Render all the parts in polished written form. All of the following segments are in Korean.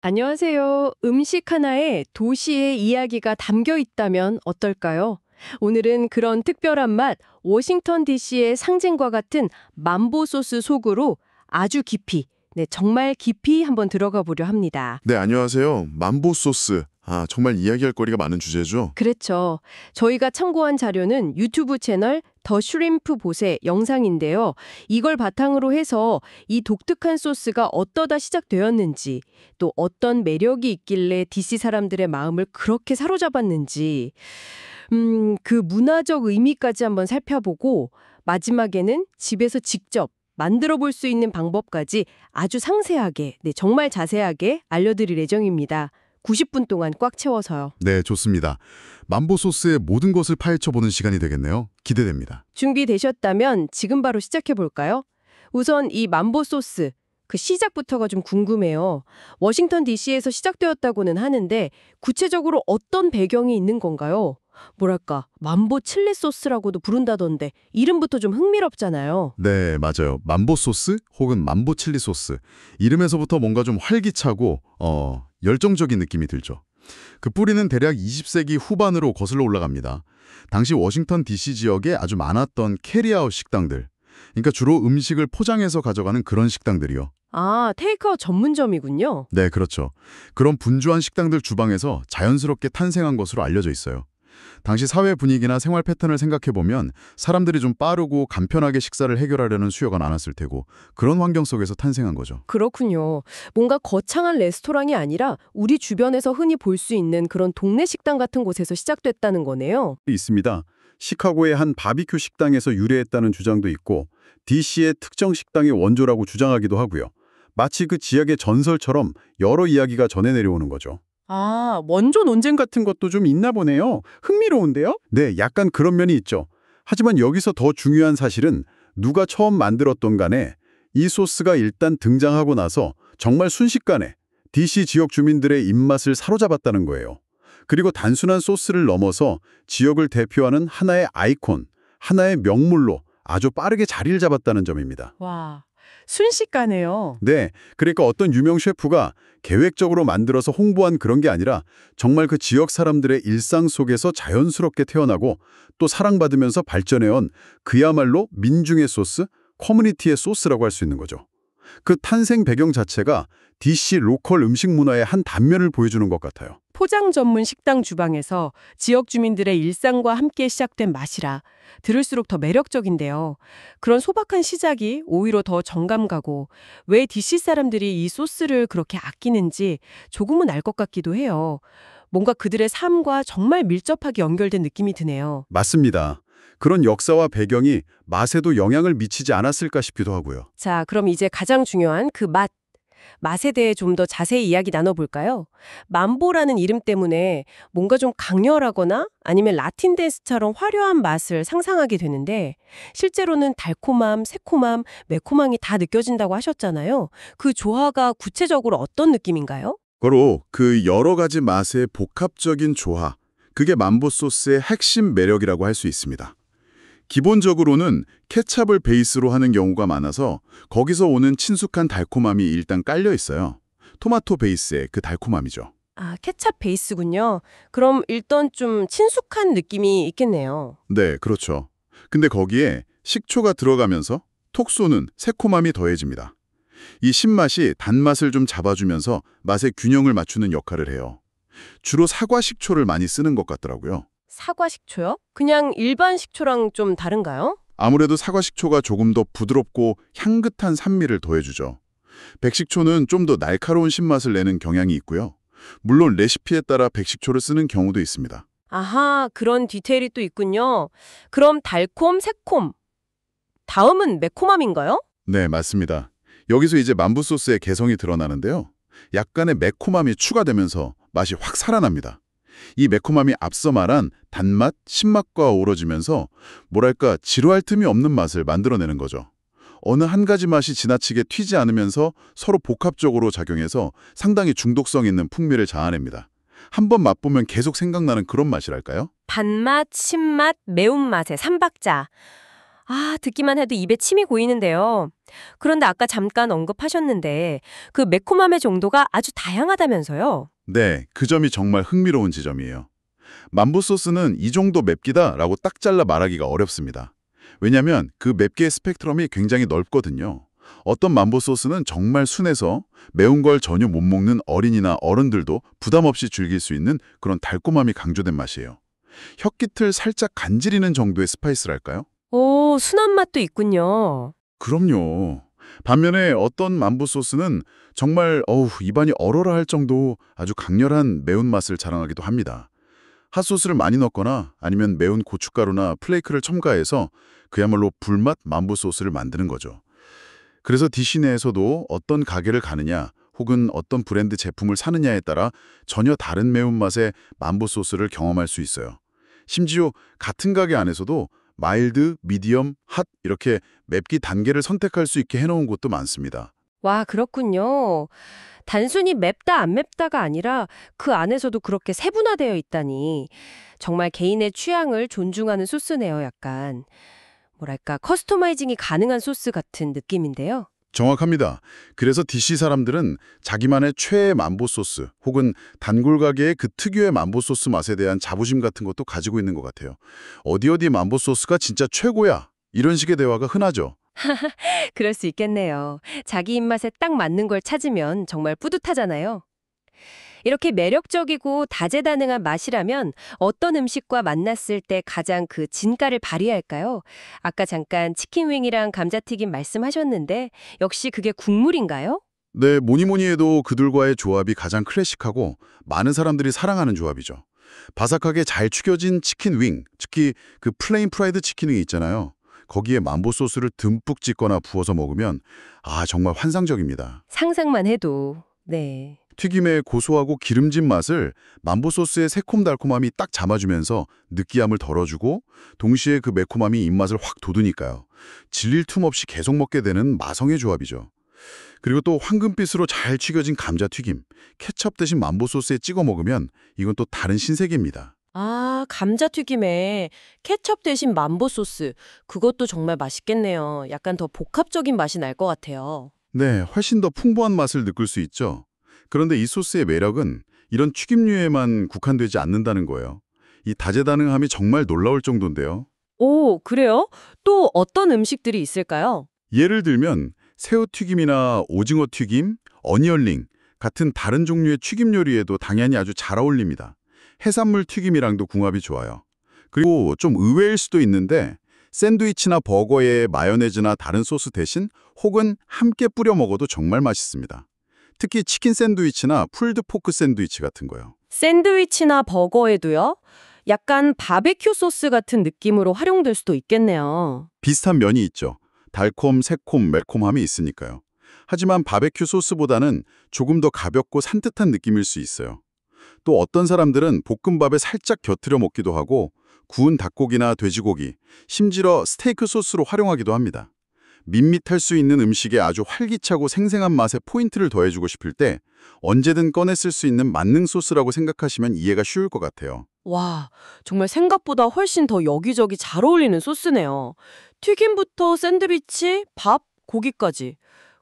안녕하세요. 음식 하나에 도시의 이야기가 담겨 있다면 어떨까요? 오늘은 그런 특별한 맛, 워싱턴 DC의 상징과 같은 만보 소스 속으로 아주 깊이, 네, 정말 깊이 한번 들어가 보려 합니다. 네, 안녕하세요. 만보 소스. 정말 이야기할 거리가 많은 주제죠. 그렇죠. 저희가 참고한 자료는 유튜브 채널 더 슈림프 보세 영상인데요. 이걸 바탕으로 해서 이 독특한 소스가 어떠다 시작되었는지, 또 어떤 매력이 있길래 DC 사람들의 마음을 그렇게 사로잡았는지, 그 문화적 의미까지 한번 살펴보고, 마지막에는 집에서 직접 만들어 볼 수 있는 방법까지 아주 상세하게, 네, 정말 자세하게 알려드릴 예정입니다. 90분 동안 꽉 채워서요. 네, 좋습니다. 만보 소스의 모든 것을 파헤쳐보는 시간이 되겠네요. 기대됩니다. 준비되셨다면 지금 바로 시작해 볼까요? 우선 이 만보 소스, 그 시작부터가 좀 궁금해요. 워싱턴 DC에서 시작되었다고는 하는데 구체적으로 어떤 배경이 있는 건가요? 뭐랄까, 만보 칠리 소스라고도 부른다던데 이름부터 좀 흥미롭잖아요. 네, 맞아요. 만보 소스 혹은 만보 칠리 소스. 이름에서부터 뭔가 좀 활기차고 열정적인 느낌이 들죠. 그 뿌리는 대략 20세기 후반으로 거슬러 올라갑니다. 당시 워싱턴 DC 지역에 아주 많았던 캐리아웃 식당들. 그러니까 주로 음식을 포장해서 가져가는 그런 식당들이요. 아, 테이크아웃 전문점이군요. 네, 그렇죠. 그런 분주한 식당들 주방에서 자연스럽게 탄생한 것으로 알려져 있어요. 당시 사회 분위기나 생활 패턴을 생각해보면 사람들이 좀 빠르고 간편하게 식사를 해결하려는 수요가 많았을 테고 그런 환경 속에서 탄생한 거죠. 그렇군요. 뭔가 거창한 레스토랑이 아니라 우리 주변에서 흔히 볼 수 있는 그런 동네 식당 같은 곳에서 시작됐다는 거네요. 있습니다. 시카고의 한 바비큐 식당에서 유래했다는 주장도 있고 DC의 특정 식당의 원조라고 주장하기도 하고요. 마치 그 지역의 전설처럼 여러 이야기가 전해 내려오는 거죠. 아, 원조 논쟁 같은 것도 좀 있나 보네요. 흥미로운데요? 네, 약간 그런 면이 있죠. 하지만 여기서 더 중요한 사실은 누가 처음 만들었던 간에 이 소스가 일단 등장하고 나서 정말 순식간에 DC 지역 주민들의 입맛을 사로잡았다는 거예요. 그리고 단순한 소스를 넘어서 지역을 대표하는 하나의 아이콘, 하나의 명물로 아주 빠르게 자리를 잡았다는 점입니다. 와, 순식간에요. 네, 그러니까 어떤 유명 셰프가 계획적으로 만들어서 홍보한 그런 게 아니라 정말 그 지역 사람들의 일상 속에서 자연스럽게 태어나고 또 사랑받으면서 발전해온 그야말로 민중의 소스, 커뮤니티의 소스라고 할 수 있는 거죠. 그 탄생 배경 자체가 DC 로컬 음식 문화의 한 단면을 보여주는 것 같아요. 포장 전문 식당 주방에서 지역 주민들의 일상과 함께 시작된 맛이라 들을수록 더 매력적인데요. 그런 소박한 시작이 오히려 더 정감 가고 왜 DC 사람들이 이 소스를 그렇게 아끼는지 조금은 알 것 같기도 해요. 뭔가 그들의 삶과 정말 밀접하게 연결된 느낌이 드네요. 맞습니다. 그런 역사와 배경이 맛에도 영향을 미치지 않았을까 싶기도 하고요. 자, 그럼 이제 가장 중요한 그 맛에 대해 좀 더 자세히 이야기 나눠볼까요? 만보라는 이름 때문에 뭔가 좀 강렬하거나 아니면 라틴 댄스처럼 화려한 맛을 상상하게 되는데 실제로는 달콤함, 새콤함, 매콤함이 다 느껴진다고 하셨잖아요. 그 조화가 구체적으로 어떤 느낌인가요? 바로 그 여러 가지 맛의 복합적인 조화, 그게 만보 소스의 핵심 매력이라고 할 수 있습니다. 기본적으로는 케찹을 베이스로 하는 경우가 많아서 거기서 오는 친숙한 달콤함이 일단 깔려 있어요. 토마토 베이스의 그 달콤함이죠. 아, 케찹 베이스군요. 그럼 일단 좀 친숙한 느낌이 있겠네요. 네, 그렇죠. 근데 거기에 식초가 들어가면서 톡 쏘는 새콤함이 더해집니다. 이 신맛이 단맛을 좀 잡아주면서 맛의 균형을 맞추는 역할을 해요. 주로 사과 식초를 많이 쓰는 것 같더라고요. 사과 식초요? 그냥 일반 식초랑 좀 다른가요? 아무래도 사과 식초가 조금 더 부드럽고 향긋한 산미를 더해주죠. 백식초는 좀 더 날카로운 신맛을 내는 경향이 있고요. 물론 레시피에 따라 백식초를 쓰는 경우도 있습니다. 아하, 그런 디테일이 또 있군요. 그럼 달콤, 새콤. 다음은 매콤함인가요? 네, 맞습니다. 여기서 이제 만부 소스의 개성이 드러나는데요. 약간의 매콤함이 추가되면서 맛이 확 살아납니다. 이 매콤함이 앞서 말한 단맛, 신맛과 어우러지면서 뭐랄까 지루할 틈이 없는 맛을 만들어내는 거죠. 어느 한 가지 맛이 지나치게 튀지 않으면서 서로 복합적으로 작용해서 상당히 중독성 있는 풍미를 자아냅니다. 한번 맛보면 계속 생각나는 그런 맛이랄까요? 단맛, 신맛, 매운맛의 삼박자. 아, 듣기만 해도 입에 침이 고이는데요. 그런데 아까 잠깐 언급하셨는데 그 매콤함의 정도가 아주 다양하다면서요? 네, 그 점이 정말 흥미로운 지점이에요. 만보 소스는 이 정도 맵기다라고 딱 잘라 말하기가 어렵습니다. 왜냐하면 그 맵기의 스펙트럼이 굉장히 넓거든요. 어떤 만보 소스는 정말 순해서 매운 걸 전혀 못 먹는 어린이나 어른들도 부담 없이 즐길 수 있는 그런 달콤함이 강조된 맛이에요. 혀깃을 살짝 간지리는 정도의 스파이스랄까요? 오, 순한 맛도 있군요. 그럼요. 반면에 어떤 만보 소스는 정말 입안이 얼어라 할 정도 아주 강렬한 매운맛을 자랑하기도 합니다. 핫소스를 많이 넣거나 아니면 매운 고춧가루나 플레이크를 첨가해서 그야말로 불맛 만보 소스를 만드는 거죠. 그래서 디시 내에서도 어떤 가게를 가느냐 혹은 어떤 브랜드 제품을 사느냐에 따라 전혀 다른 매운맛의 만보 소스를 경험할 수 있어요. 심지어 같은 가게 안에서도 마일드, 미디엄, 핫 이렇게 맵기 단계를 선택할 수 있게 해놓은 곳도 많습니다. 와, 그렇군요. 단순히 맵다 안 맵다가 아니라 그 안에서도 그렇게 세분화되어 있다니. 정말 개인의 취향을 존중하는 소스네요, 약간. 뭐랄까, 커스터마이징이 가능한 소스 같은 느낌인데요. 정확합니다. 그래서 DC 사람들은 자기만의 최애 만보 소스 혹은 단골 가게의 그 특유의 만보 소스 맛에 대한 자부심 같은 것도 가지고 있는 것 같아요. 어디 만보 소스가 진짜 최고야. 이런 식의 대화가 흔하죠. 그럴 수 있겠네요. 자기 입맛에 딱 맞는 걸 찾으면 정말 뿌듯하잖아요. 이렇게 매력적이고 다재다능한 맛이라면 어떤 음식과 만났을 때 가장 그 진가를 발휘할까요? 아까 잠깐 치킨윙이랑 감자튀김 말씀하셨는데 역시 그게 국물인가요? 네, 뭐니 해도 그들과의 조합이 가장 클래식하고 많은 사람들이 사랑하는 조합이죠. 바삭하게 잘 축여진 치킨 윙, 특히 그 플레인 프라이드 치킨 윙이 있잖아요. 거기에 만보 소스를 듬뿍 찍거나 부어서 먹으면 정말 환상적입니다. 상상만 해도. 네. 튀김의 고소하고 기름진 맛을 만보 소스의 새콤달콤함이 딱 잡아주면서 느끼함을 덜어주고 동시에 그 매콤함이 입맛을 확 돋우니까요. 질릴 틈 없이 계속 먹게 되는 마성의 조합이죠. 그리고 또 황금빛으로 잘 튀겨진 감자튀김, 케첩 대신 만보 소스에 찍어 먹으면 이건 또 다른 신세계입니다. 아, 감자튀김에 케첩 대신 만보 소스. 그것도 정말 맛있겠네요. 약간 더 복합적인 맛이 날 것 같아요. 네, 훨씬 더 풍부한 맛을 느낄 수 있죠. 그런데 이 소스의 매력은 이런 튀김류에만 국한되지 않는다는 거예요. 이 다재다능함이 정말 놀라울 정도인데요. 오, 그래요? 또 어떤 음식들이 있을까요? 예를 들면 새우튀김이나 오징어 튀김, 어니언링 같은 다른 종류의 튀김 요리에도 당연히 아주 잘 어울립니다. 해산물 튀김이랑도 궁합이 좋아요. 그리고 좀 의외일 수도 있는데 샌드위치나 버거에 마요네즈나 다른 소스 대신 혹은 함께 뿌려 먹어도 정말 맛있습니다. 특히 치킨 샌드위치나 풀드 포크 샌드위치 같은 거요. 샌드위치나 버거에도요? 약간 바베큐 소스 같은 느낌으로 활용될 수도 있겠네요. 비슷한 면이 있죠. 달콤, 새콤, 매콤함이 있으니까요. 하지만 바베큐 소스보다는 조금 더 가볍고 산뜻한 느낌일 수 있어요. 또 어떤 사람들은 볶음밥에 살짝 곁들여 먹기도 하고 구운 닭고기나 돼지고기, 심지어 스테이크 소스로 활용하기도 합니다. 밋밋할 수 있는 음식에 아주 활기차고 생생한 맛에 포인트를 더해주고 싶을 때 언제든 꺼내 쓸 수 있는 만능 소스라고 생각하시면 이해가 쉬울 것 같아요. 와, 정말 생각보다 훨씬 더 여기저기 잘 어울리는 소스네요. 튀김부터 샌드위치, 밥, 고기까지.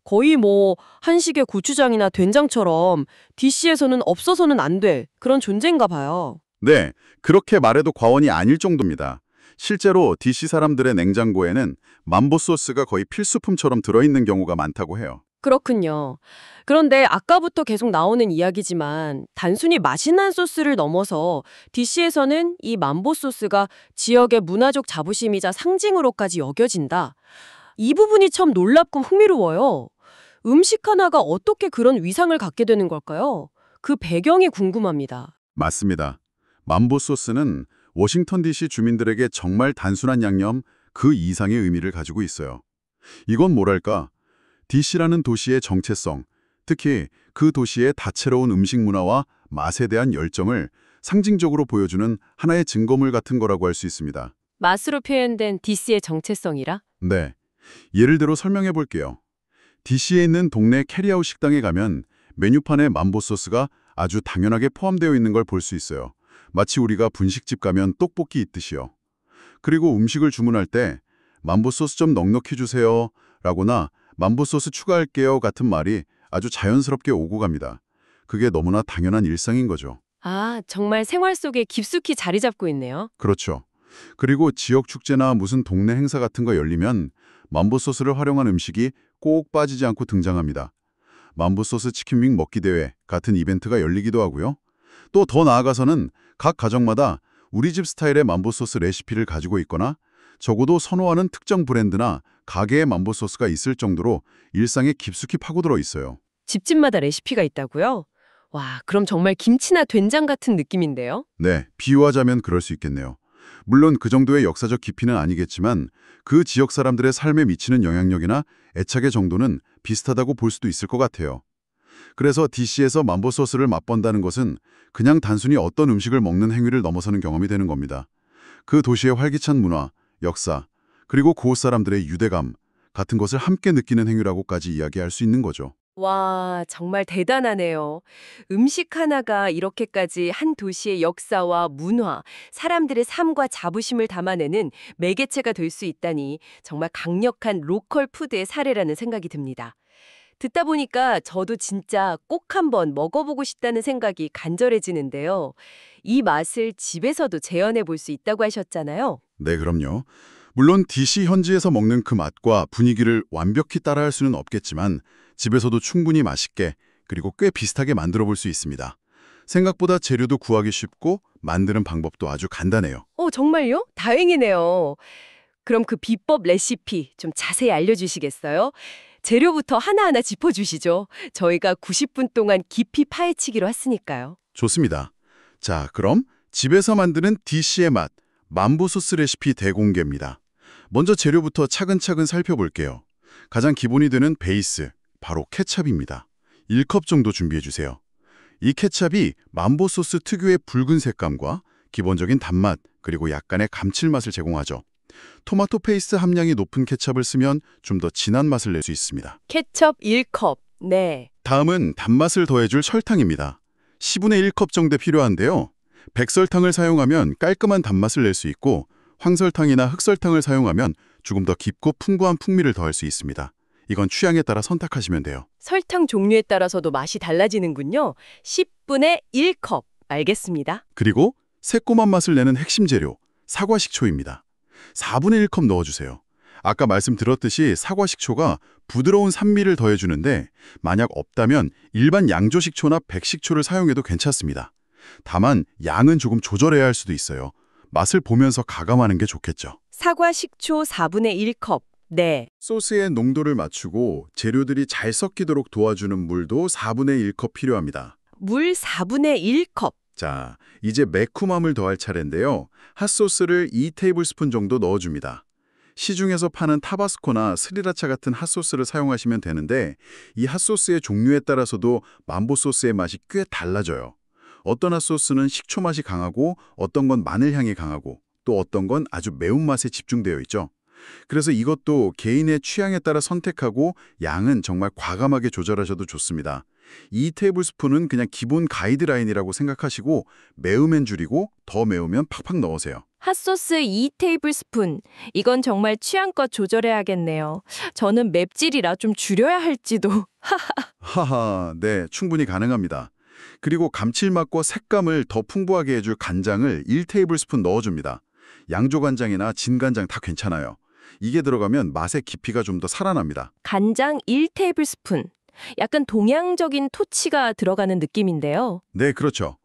거의 뭐 한식의 고추장이나 된장처럼 DC에서는 없어서는 안 될 그런 존재인가 봐요. 네, 그렇게 말해도 과언이 아닐 정도입니다. 실제로 DC 사람들의 냉장고에는 만보 소스가 거의 필수품처럼 들어있는 경우가 많다고 해요. 그렇군요. 그런데 아까부터 계속 나오는 이야기지만 단순히 맛있는 소스를 넘어서 DC에서는 이 만보 소스가 지역의 문화적 자부심이자 상징으로까지 여겨진다. 이 부분이 참 놀랍고 흥미로워요. 음식 하나가 어떻게 그런 위상을 갖게 되는 걸까요? 그 배경이 궁금합니다. 맞습니다. 만보 소스는 워싱턴 DC 주민들에게 정말 단순한 양념 그 이상의 의미를 가지고 있어요. 이건 뭐랄까? DC라는 도시의 정체성, 특히 그 도시의 다채로운 음식 문화와 맛에 대한 열정을 상징적으로 보여주는 하나의 증거물 같은 거라고 할 수 있습니다. 맛으로 표현된 DC의 정체성이라? 네. 예를 들어 설명해 볼게요. DC에 있는 동네 캐리아웃 식당에 가면 메뉴판에 만보 소스가 아주 당연하게 포함되어 있는 걸 볼 수 있어요. 마치 우리가 분식집 가면 떡볶이 있듯이요. 그리고 음식을 주문할 때 만보 소스 좀 넉넉히 주세요 라거나 만보 소스 추가할게요 같은 말이 아주 자연스럽게 오고 갑니다. 그게 너무나 당연한 일상인 거죠. 아, 정말 생활 속에 깊숙이 자리 잡고 있네요. 그렇죠. 그리고 지역 축제나 무슨 동네 행사 같은 거 열리면 만보 소스를 활용한 음식이 꼭 빠지지 않고 등장합니다. 만보 소스 치킨윙 먹기 대회 같은 이벤트가 열리기도 하고요. 또 더 나아가서는 각 가정마다 우리 집 스타일의 만보 소스 레시피를 가지고 있거나 적어도 선호하는 특정 브랜드나 가게의 만보 소스가 있을 정도로 일상에 깊숙이 파고들어 있어요. 집집마다 레시피가 있다고요? 와, 그럼 정말 김치나 된장 같은 느낌인데요? 네, 비유하자면 그럴 수 있겠네요. 물론 그 정도의 역사적 깊이는 아니겠지만 그 지역 사람들의 삶에 미치는 영향력이나 애착의 정도는 비슷하다고 볼 수도 있을 것 같아요. 그래서 DC에서 만보 소스를 맛본다는 것은 그냥 단순히 어떤 음식을 먹는 행위를 넘어서는 경험이 되는 겁니다. 그 도시의 활기찬 문화, 역사, 그리고 그곳 사람들의 유대감 같은 것을 함께 느끼는 행위라고까지 이야기할 수 있는 거죠. 와, 정말 대단하네요. 음식 하나가 이렇게까지 한 도시의 역사와 문화, 사람들의 삶과 자부심을 담아내는 매개체가 될 수 있다니 정말 강력한 로컬 푸드의 사례라는 생각이 듭니다. 듣다 보니까 저도 진짜 꼭 한번 먹어보고 싶다는 생각이 간절해지는데요. 이 맛을 집에서도 재현해 볼 수 있다고 하셨잖아요. 네, 그럼요. 물론 DC 현지에서 먹는 그 맛과 분위기를 완벽히 따라할 수는 없겠지만 집에서도 충분히 맛있게 그리고 꽤 비슷하게 만들어 볼 수 있습니다. 생각보다 재료도 구하기 쉽고 만드는 방법도 아주 간단해요. 정말요? 다행이네요. 그럼 그 비법 레시피 좀 자세히 알려주시겠어요? 재료부터 하나하나 짚어주시죠. 저희가 90분 동안 깊이 파헤치기로 했으니까요. 좋습니다. 자, 그럼 집에서 만드는 DC의 맛, 만보 소스 레시피 대공개입니다. 먼저 재료부터 차근차근 살펴볼게요. 가장 기본이 되는 베이스, 바로 케찹입니다. 1컵 정도 준비해주세요. 이 케찹이 만보 소스 특유의 붉은 색감과 기본적인 단맛, 그리고 약간의 감칠맛을 제공하죠. 토마토 페이스트 함량이 높은 케찹을 쓰면 좀 더 진한 맛을 낼 수 있습니다. 케첩 1컵. 네. 다음은 단맛을 더해줄 설탕입니다. 10분의 1컵 정도 필요한데요. 백설탕을 사용하면 깔끔한 단맛을 낼 수 있고 황설탕이나 흑설탕을 사용하면 조금 더 깊고 풍부한 풍미를 더할 수 있습니다. 이건 취향에 따라 선택하시면 돼요. 설탕 종류에 따라서도 맛이 달라지는군요. 10분의 1컵. 알겠습니다. 그리고 새콤한 맛을 내는 핵심 재료, 사과 식초입니다. 4분의 1컵 넣어주세요. 아까 말씀드렸듯이 사과 식초가 부드러운 산미를 더해주는데 만약 없다면 일반 양조 식초나 백식초를 사용해도 괜찮습니다. 다만 양은 조금 조절해야 할 수도 있어요. 맛을 보면서 가감하는 게 좋겠죠. 사과 식초 4분의 1컵. 네. 소스의 농도를 맞추고 재료들이 잘 섞이도록 도와주는 물도 4분의 1컵 필요합니다. 물 4분의 1컵. 자, 이제 매콤함을 더할 차례인데요. 핫소스를 2테이블스푼 정도 넣어줍니다. 시중에서 파는 타바스코나 스리라차 같은 핫소스를 사용하시면 되는데 이 핫소스의 종류에 따라서도 만보 소스의 맛이 꽤 달라져요. 어떤 핫소스는 식초 맛이 강하고 어떤 건 마늘 향이 강하고 또 어떤 건 아주 매운맛에 집중되어 있죠. 그래서 이것도 개인의 취향에 따라 선택하고 양은 정말 과감하게 조절하셔도 좋습니다. 2테이블스푼은 그냥 기본 가이드라인이라고 생각하시고 매우면 줄이고 더 매우면 팍팍 넣으세요. 핫소스 2테이블스푼. 이건 정말 취향껏 조절해야겠네요. 저는 맵찔이라 좀 줄여야 할지도. 하하, 네, 충분히 가능합니다. 그리고 감칠맛과 색감을 더 풍부하게 해줄 간장을 1테이블스푼 넣어줍니다. 양조간장이나 진간장 다 괜찮아요. 이게 들어가면 맛의 깊이가 좀 더 살아납니다. 간장 1테이블스푼. 약간 동양적인 토치가 들어가는 느낌인데요. 네, 그렇죠.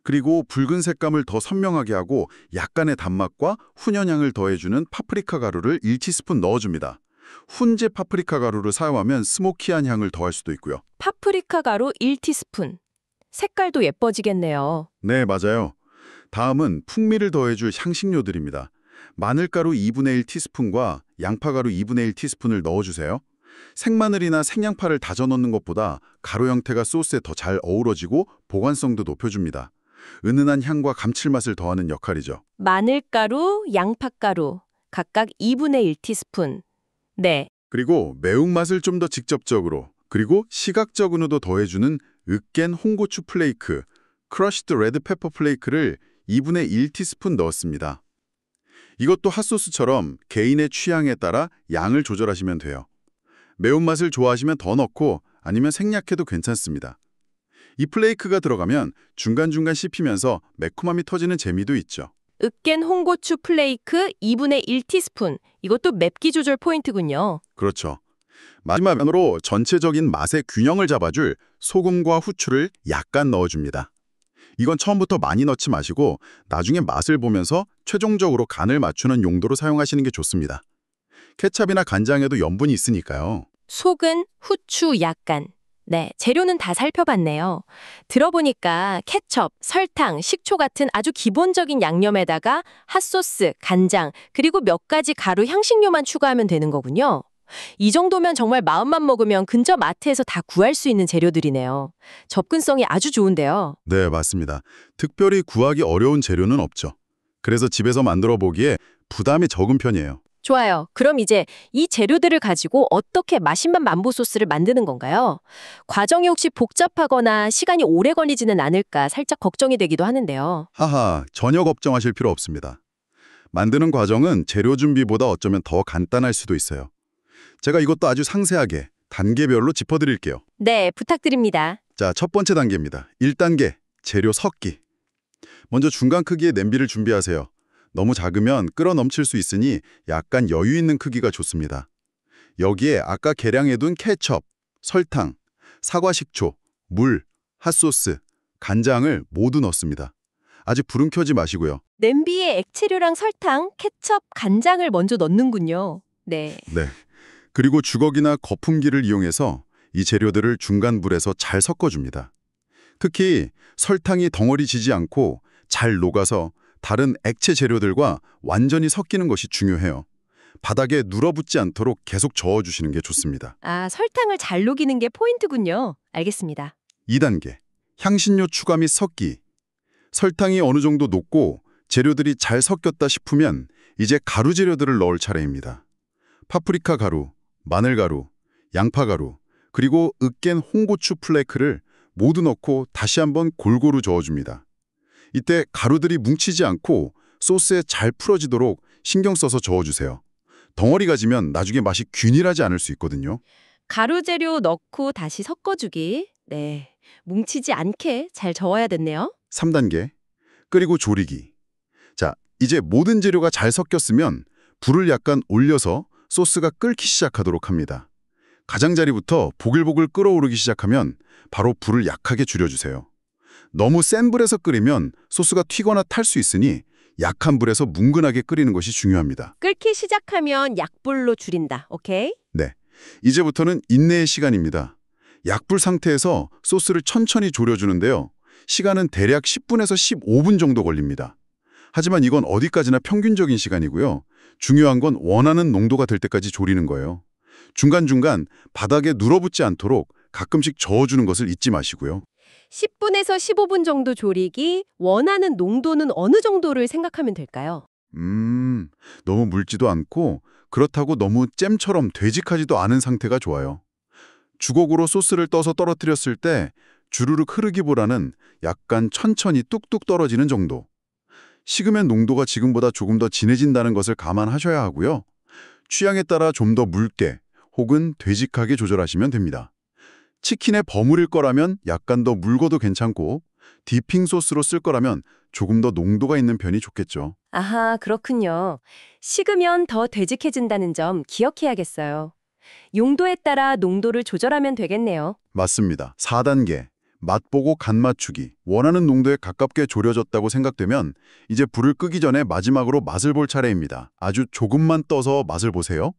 그리고 붉은 색감을 더 선명하게 하고 약간의 단맛과 훈연향을 더해주는 파프리카 가루를 1티스푼 넣어줍니다. 훈제 파프리카 가루를 사용하면 스모키한 향을 더할 수도 있고요. 파프리카 가루 1티스푼. 색깔도 예뻐지겠네요. 네, 맞아요. 다음은 풍미를 더해줄 향신료들입니다. 마늘가루 2분의 1티스푼과 양파가루 2분의 1티스푼을 넣어주세요. 생마늘이나 생양파를 다져 넣는 것보다 가루 형태가 소스에 더 잘 어우러지고 보관성도 높여줍니다. 은은한 향과 감칠맛을 더하는 역할이죠. 마늘가루, 양파가루 각각 2분의 1티스푼. 네. 그리고 매운맛을 좀 더 직접적으로 그리고 시각적으로도 더해주는 으깬 홍고추 플레이크, 크러쉬드 레드 페퍼 플레이크를 2분의 1티스푼 넣었습니다. 이것도 핫소스처럼 개인의 취향에 따라 양을 조절하시면 돼요. 매운맛을 좋아하시면 더 넣고 아니면 생략해도 괜찮습니다. 이 플레이크가 들어가면 중간중간 씹히면서 매콤함이 터지는 재미도 있죠. 으깬 홍고추 플레이크 2분의 1티스푼. 이것도 맵기 조절 포인트군요. 그렇죠. 마지막으로 전체적인 맛의 균형을 잡아줄 소금과 후추를 약간 넣어줍니다. 이건 처음부터 많이 넣지 마시고 나중에 맛을 보면서 최종적으로 간을 맞추는 용도로 사용하시는 게 좋습니다. 케찹이나 간장에도 염분이 있으니까요. 소금, 후추 약간. 네, 재료는 다 살펴봤네요. 들어보니까 케첩, 설탕, 식초 같은 아주 기본적인 양념에다가 핫소스, 간장, 그리고 몇 가지 가루 향신료만 추가하면 되는 거군요. 이 정도면 정말 마음만 먹으면 근처 마트에서 다 구할 수 있는 재료들이네요. 접근성이 아주 좋은데요. 네, 맞습니다. 특별히 구하기 어려운 재료는 없죠. 그래서 집에서 만들어 보기에 부담이 적은 편이에요. 좋아요. 그럼 이제 이 재료들을 가지고 어떻게 맛있는 만보 소스를 만드는 건가요? 과정이 혹시 복잡하거나 시간이 오래 걸리지는 않을까 살짝 걱정이 되기도 하는데요. 하하, 전혀 걱정하실 필요 없습니다. 만드는 과정은 재료 준비보다 어쩌면 더 간단할 수도 있어요. 제가 이것도 아주 상세하게 단계별로 짚어드릴게요. 네, 부탁드립니다. 자, 첫 번째 단계입니다. 1단계, 재료 섞기. 먼저 중간 크기의 냄비를 준비하세요. 너무 작으면 끓어 넘칠 수 있으니 약간 여유 있는 크기가 좋습니다. 여기에 아까 계량해둔 케첩, 설탕, 사과식초, 물, 핫소스, 간장을 모두 넣습니다. 아직 불은 켜지 마시고요. 냄비에 액체류랑 설탕, 케첩, 간장을 먼저 넣는군요. 네. 네. 그리고 주걱이나 거품기를 이용해서 이 재료들을 중간 불에서 잘 섞어줍니다. 특히 설탕이 덩어리 지지 않고 잘 녹아서 다른 액체 재료들과 완전히 섞이는 것이 중요해요. 바닥에 눌어붙지 않도록 계속 저어주시는 게 좋습니다. 아, 설탕을 잘 녹이는 게 포인트군요. 알겠습니다. 2단계, 향신료 추가 및 섞기. 설탕이 어느 정도 녹고 재료들이 잘 섞였다 싶으면 이제 가루 재료들을 넣을 차례입니다. 파프리카 가루, 마늘 가루, 양파 가루, 그리고 으깬 홍고추 플레이크를 모두 넣고 다시 한번 골고루 저어줍니다. 이때 가루들이 뭉치지 않고 소스에 잘 풀어지도록 신경 써서 저어주세요. 덩어리가 지면 나중에 맛이 균일하지 않을 수 있거든요. 가루 재료 넣고 다시 섞어주기. 네. 뭉치지 않게 잘 저어야 됐네요. 3단계, 끓이고 조리기. 자, 이제 모든 재료가 잘 섞였으면 불을 약간 올려서 소스가 끓기 시작하도록 합니다. 가장자리부터 보글보글 끓어오르기 시작하면 바로 불을 약하게 줄여주세요. 너무 센 불에서 끓이면 소스가 튀거나 탈 수 있으니 약한 불에서 뭉근하게 끓이는 것이 중요합니다. 끓기 시작하면 약불로 줄인다. 오케이? 네, 이제부터는 인내의 시간입니다. 약불 상태에서 소스를 천천히 졸여주는데요. 시간은 대략 10분에서 15분 정도 걸립니다. 하지만 이건 어디까지나 평균적인 시간이고요. 중요한 건 원하는 농도가 될 때까지 졸이는 거예요. 중간중간 바닥에 눌어붙지 않도록 가끔씩 저어주는 것을 잊지 마시고요. 10분에서 15분 정도 졸이기, 원하는 농도는 어느 정도를 생각하면 될까요? 너무 묽지도 않고 그렇다고 너무 잼처럼 되직하지도 않은 상태가 좋아요. 주걱으로 소스를 떠서 떨어뜨렸을 때 주르륵 흐르기보다는 약간 천천히 뚝뚝 떨어지는 정도. 식으면 농도가 지금보다 조금 더 진해진다는 것을 감안하셔야 하고요. 취향에 따라 좀 더 묽게 혹은 되직하게 조절하시면 됩니다. 치킨에 버무릴 거라면 약간 더 묽어도 괜찮고 디핑 소스로 쓸 거라면 조금 더 농도가 있는 편이 좋겠죠. 아하, 그렇군요. 식으면 더 되직해진다는 점 기억해야겠어요. 용도에 따라 농도를 조절하면 되겠네요. 맞습니다. 4단계, 맛보고 간 맞추기. 원하는 농도에 가깝게 졸여졌다고 생각되면 이제 불을 끄기 전에 마지막으로 맛을 볼 차례입니다. 아주 조금만 떠서 맛을 보세요.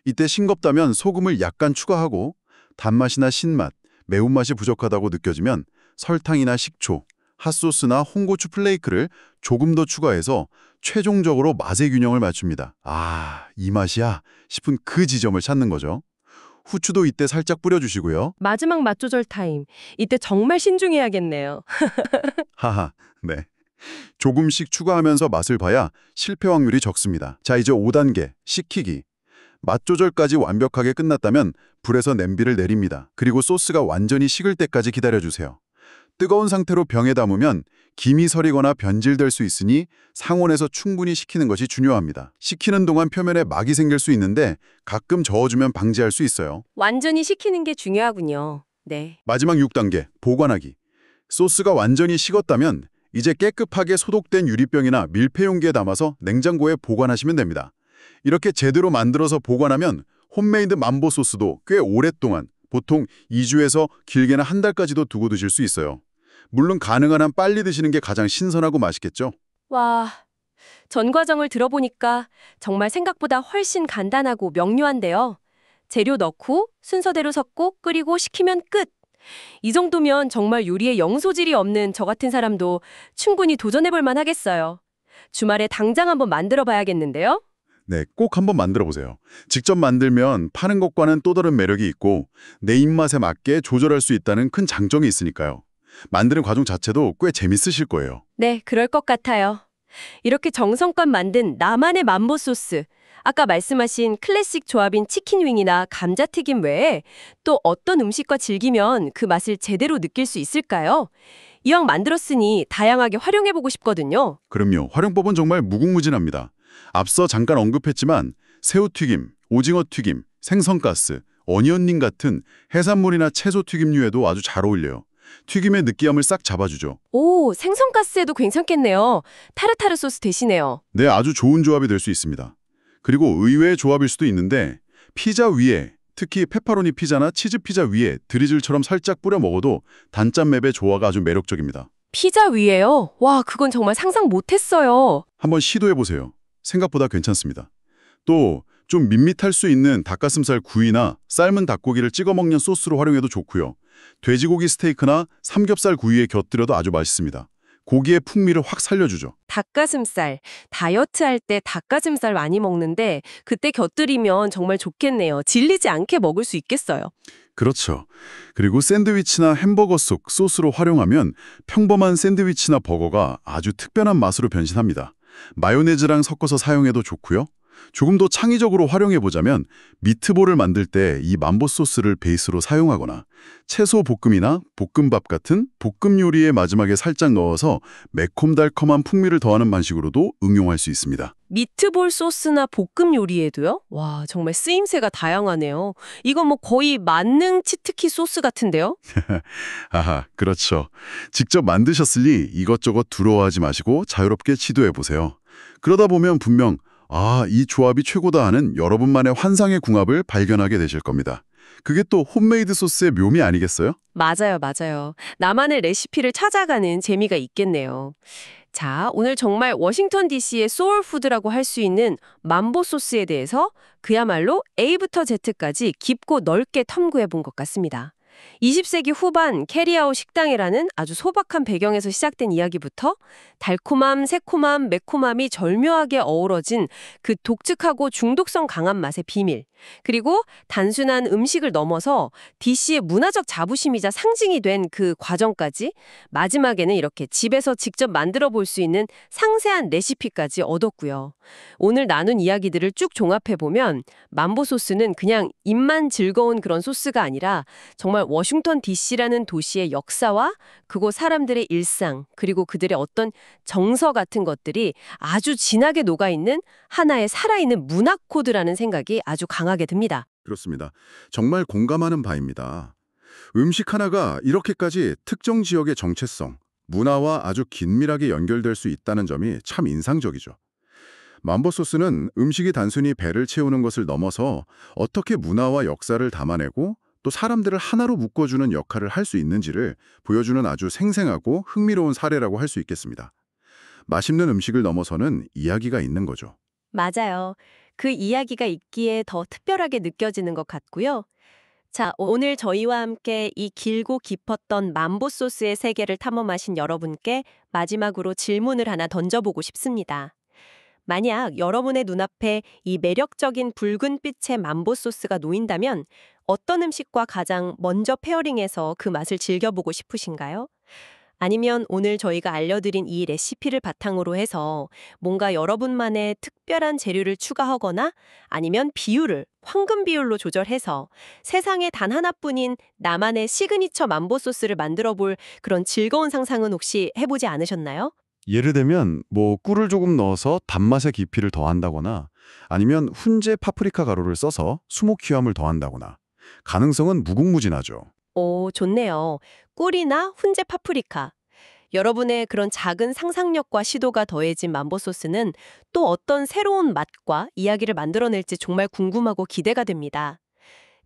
이때 싱겁다면 소금을 약간 추가하고 단맛이나 신맛, 매운맛이 부족하다고 느껴지면 설탕이나 식초, 핫소스나 홍고추 플레이크를 조금 더 추가해서 최종적으로 맛의 균형을 맞춥니다. 아, 이 맛이야 싶은 그 지점을 찾는 거죠. 후추도 이때 살짝 뿌려주시고요. 마지막 맛 조절 타임. 이때 정말 신중해야겠네요. 하하, 네. 조금씩 추가하면서 맛을 봐야 실패 확률이 적습니다. 자, 이제 5단계, 식히기. 맛 조절까지 완벽하게 끝났다면 불에서 냄비를 내립니다. 그리고 소스가 완전히 식을 때까지 기다려주세요. 뜨거운 상태로 병에 담으면 김이 서리거나 변질될 수 있으니 상온에서 충분히 식히는 것이 중요합니다. 식히는 동안 표면에 막이 생길 수 있는데 가끔 저어주면 방지할 수 있어요. 완전히 식히는 게 중요하군요. 네. 마지막 6단계, 보관하기. 소스가 완전히 식었다면 이제 깨끗하게 소독된 유리병이나 밀폐 용기에 담아서 냉장고에 보관하시면 됩니다. 이렇게 제대로 만들어서 보관하면 홈메이드 만보 소스도 꽤 오랫동안, 보통 2주에서 길게는 한 달까지도 두고 드실 수 있어요. 물론 가능한 한 빨리 드시는 게 가장 신선하고 맛있겠죠? 와, 전 과정을 들어보니까 정말 생각보다 훨씬 간단하고 명료한데요. 재료 넣고 순서대로 섞고 끓이고 식히면 끝. 이 정도면 정말 요리에 영소질이 없는 저 같은 사람도 충분히 도전해볼 만하겠어요. 주말에 당장 한번 만들어 봐야겠는데요? 네, 꼭 한번 만들어 보세요. 직접 만들면 파는 것과는 또 다른 매력이 있고 내 입맛에 맞게 조절할 수 있다는 큰 장점이 있으니까요. 만드는 과정 자체도 꽤 재밌으실 거예요. 네, 그럴 것 같아요. 이렇게 정성껏 만든 나만의 만보 소스. 아까 말씀하신 클래식 조합인 치킨윙이나 감자튀김 외에 또 어떤 음식과 즐기면 그 맛을 제대로 느낄 수 있을까요? 이왕 만들었으니 다양하게 활용해보고 싶거든요. 그럼요. 활용법은 정말 무궁무진합니다. 앞서 잠깐 언급했지만 새우튀김, 오징어튀김, 생선가스, 어니언링 같은 해산물이나 채소 튀김류에도 아주 잘 어울려요. 튀김의 느끼함을 싹 잡아주죠. 오, 생선가스에도 괜찮겠네요. 타르타르 소스 대신에요. 네, 아주 좋은 조합이 될 수 있습니다. 그리고 의외의 조합일 수도 있는데 피자 위에, 특히 페퍼로니 피자나 치즈 피자 위에 드리즐처럼 살짝 뿌려 먹어도 단짠 맵의 조화가 아주 매력적입니다. 피자 위에요? 와, 그건 정말 상상 못했어요. 한번 시도해보세요. 생각보다 괜찮습니다. 또 좀 밋밋할 수 있는 닭가슴살 구이나 삶은 닭고기를 찍어 먹는 소스로 활용해도 좋고요. 돼지고기 스테이크나 삼겹살 구이에 곁들여도 아주 맛있습니다. 고기의 풍미를 확 살려주죠. 닭가슴살, 다이어트 할 때 닭가슴살 많이 먹는데 그때 곁들이면 정말 좋겠네요. 질리지 않게 먹을 수 있겠어요. 그렇죠. 그리고 샌드위치나 햄버거 속 소스로 활용하면 평범한 샌드위치나 버거가 아주 특별한 맛으로 변신합니다. 마요네즈랑 섞어서 사용해도 좋고요. 조금 더 창의적으로 활용해보자면 미트볼을 만들 때 이 만보 소스를 베이스로 사용하거나 채소 볶음이나 볶음밥 같은 볶음 요리의 마지막에 살짝 넣어서 매콤달콤한 풍미를 더하는 방식으로도 응용할 수 있습니다. 미트볼 소스나 볶음 요리에도요? 와, 정말 쓰임새가 다양하네요. 이건 뭐 거의 만능 치트키 소스 같은데요? 아하, 그렇죠. 직접 만드셨으니 이것저것 두려워하지 마시고 자유롭게 시도해보세요. 그러다 보면 분명 이 조합이 최고다 하는 여러분만의 환상의 궁합을 발견하게 되실 겁니다. 그게 또 홈메이드 소스의 묘미 아니겠어요? 맞아요, 맞아요. 나만의 레시피를 찾아가는 재미가 있겠네요. 자, 오늘 정말 워싱턴 DC의 소울푸드라고 할 수 있는 만보 소스에 대해서 그야말로 A부터 Z까지 깊고 넓게 탐구해 본 것 같습니다. 20세기 후반 캐리아웃 식당이라는 아주 소박한 배경에서 시작된 이야기부터 달콤함, 새콤함, 매콤함이 절묘하게 어우러진 그 독특하고 중독성 강한 맛의 비밀, 그리고 단순한 음식을 넘어서 DC의 문화적 자부심이자 상징이 된 그 과정까지 마지막에는 이렇게 집에서 직접 만들어 볼 수 있는 상세한 레시피까지 얻었고요. 오늘 나눈 이야기들을 쭉 종합해보면 만보 소스는 그냥 입만 즐거운 그런 소스가 아니라 정말 워싱턴 DC라는 도시의 역사와 그곳 사람들의 일상, 그리고 그들의 어떤 정서 같은 것들이 아주 진하게 녹아있는 하나의 살아있는 문화 코드라는 생각이 아주 강하게 듭니다. 그렇습니다. 정말 공감하는 바입니다. 음식 하나가 이렇게까지 특정 지역의 정체성, 문화와 아주 긴밀하게 연결될 수 있다는 점이 참 인상적이죠. 만보 소스는 음식이 단순히 배를 채우는 것을 넘어서 어떻게 문화와 역사를 담아내고 또 사람들을 하나로 묶어주는 역할을 할 수 있는지를 보여주는 아주 생생하고 흥미로운 사례라고 할 수 있겠습니다. 맛있는 음식을 넘어서는 이야기가 있는 거죠. 맞아요. 그 이야기가 있기에 더 특별하게 느껴지는 것 같고요. 자, 오늘 저희와 함께 이 길고 깊었던 만보 소스의 세계를 탐험하신 여러분께 마지막으로 질문을 하나 던져보고 싶습니다. 만약 여러분의 눈앞에 이 매력적인 붉은 빛의 만보 소스가 놓인다면 어떤 음식과 가장 먼저 페어링해서 그 맛을 즐겨보고 싶으신가요? 아니면 오늘 저희가 알려드린 이 레시피를 바탕으로 해서 뭔가 여러분만의 특별한 재료를 추가하거나 아니면 비율을 황금 비율로 조절해서 세상에 단 하나뿐인 나만의 시그니처 만보 소스를 만들어 볼 그런 즐거운 상상은 혹시 해보지 않으셨나요? 예를 들면 꿀을 조금 넣어서 단맛의 깊이를 더한다거나 아니면 훈제 파프리카 가루를 써서 스모키함을 더한다거나 가능성은 무궁무진하죠. 오, 좋네요. 꿀이나 훈제 파프리카. 여러분의 그런 작은 상상력과 시도가 더해진 만보 소스는 또 어떤 새로운 맛과 이야기를 만들어낼지 정말 궁금하고 기대가 됩니다.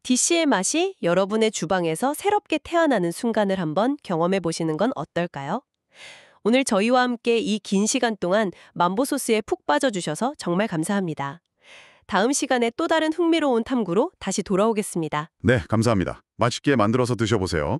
DC의 맛이 여러분의 주방에서 새롭게 태어나는 순간을 한번 경험해 보시는 건 어떨까요? 오늘 저희와 함께 이 긴 시간 동안 만보 소스에 푹 빠져주셔서 정말 감사합니다. 다음 시간에 또 다른 흥미로운 탐구로 다시 돌아오겠습니다. 네, 감사합니다. 맛있게 만들어서 드셔보세요.